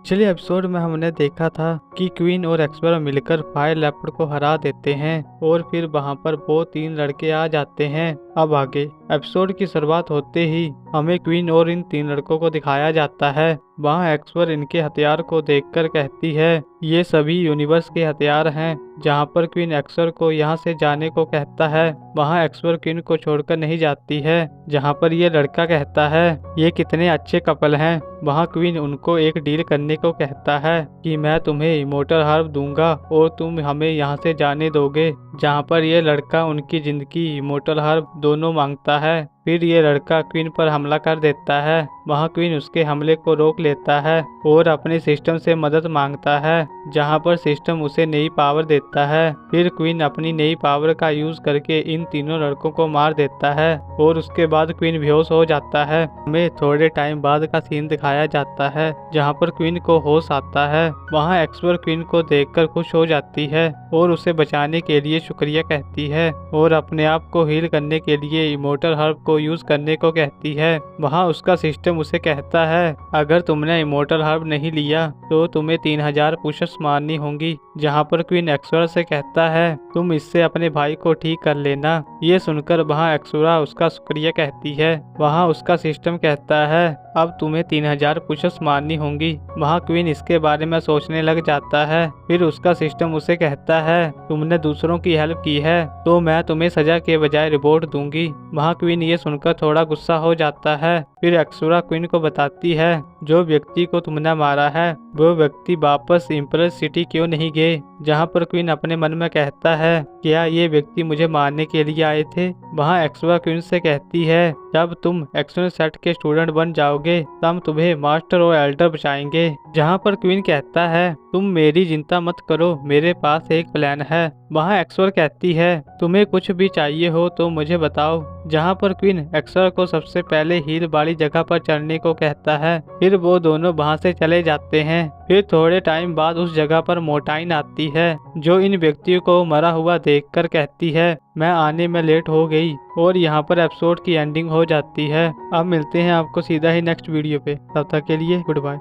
पिछले एपिसोड में हमने देखा था कि क्वीन और एक्सपर मिलकर फायर लेपर्ड को हरा देते हैं और फिर वहां पर वो 3 लड़के आ जाते हैं। अब आगे एपिसोड की शुरुआत होते ही हमें क्वीन और इन 3 लड़कों को दिखाया जाता है। वहाँ एक्सपर इनके हथियार को देखकर कहती है ये सभी यूनिवर्स के हथियार हैं। जहाँ पर क्वीन एक्सपर को यहाँ से जाने को कहता है, वहाँ एक्सपर क्वीन को छोड़कर नहीं जाती है। जहाँ पर ये लड़का कहता है ये कितने अच्छे कपल हैं। वहाँ क्वीन उनको एक डील करने को कहता है कि मैं तुम्हें इमोर्टल हर्ब दूंगा और तुम हमें यहाँ से जाने दोगे। जहाँ पर ये लड़का उनकी जिंदगी इमोर्टल हर्ब दोनों मांगता है। फिर ये लड़का क्वीन पर हमला कर देता है। वहाँ क्वीन उसके हमले को रोक लेता है और अपने सिस्टम से मदद मांगता है। जहाँ पर सिस्टम उसे नई पावर देता है। फिर क्वीन अपनी नई पावर का यूज करके इन तीनों लड़कों को मार देता है और उसके बाद क्वीन बेहोश हो जाता है। हमें थोड़े टाइम बाद का सीन दिखाया जाता है जहाँ पर क्वीन को होश आता है। वहाँ एक्सपर क्वीन को देखकर खुश हो जाती है और उसे बचाने के लिए शुक्रिया कहती है और अपने आप को हील करने के लिए इमोर्टल हर्ब को यूज करने को कहती है। वहाँ उसका सिस्टम उसे कहता है अगर तुमने इमोर्टल हर्ब नहीं लिया तो तुम्हें 3000 पुशअप्स मारनी होंगी। जहाँ पर क्वीन एक्सोरा से कहता है तुम इससे अपने भाई को ठीक कर लेना। ये सुनकर वहाँ एक्सोरा उसका शुक्रिया कहती है। वहाँ उसका सिस्टम कहता है अब तुम्हें 3000 पुशअप्स मारनी होंगी। वहाँ क्वीन इसके बारे में सोचने लग जाता है। फिर उसका सिस्टम उसे कहता है तुमने दूसरों की हेल्प की है तो मैं तुम्हें सजा के बजाय रिवॉर्ड दूंगी। वहाँ क्वीन ये सुनकर थोड़ा गुस्सा हो जाता है। फिर एक्सोरा क्वीन को बताती है जो व्यक्ति को तुमने मारा है वो व्यक्ति वापस इम्परल सिटी क्यों नहीं गए। जहाँ पर क्वीन अपने मन में कहता है क्या ये व्यक्ति मुझे मारने के लिए आए थे। वहाँ एक्सोरा क्वीन से कहती है जब तुम एक्सोन सेट के स्टूडेंट बन जाओगे तब तुम्हें मास्टर और एल्डर बचाएंगे। जहाँ पर क्वीन कहता है तुम मेरी चिंता मत करो, मेरे पास एक प्लान है। वहाँ एक्सोर कहती है तुम्हें कुछ भी चाहिए हो तो मुझे बताओ। जहाँ पर क्वीन एक्सोर को सबसे पहले हील वाली जगह पर चढ़ने को कहता है। फिर वो दोनों वहाँ से चले जाते हैं। फिर थोड़े टाइम बाद उस जगह पर मोटाइन आती है जो इन व्यक्तियों को मरा हुआ देखकर कहती है मैं आने में लेट हो गई। और यहाँ पर एपिसोड की एंडिंग हो जाती है। अब मिलते हैं आपको सीधा ही नेक्स्ट वीडियो पे, तब तक के लिए गुड बाय।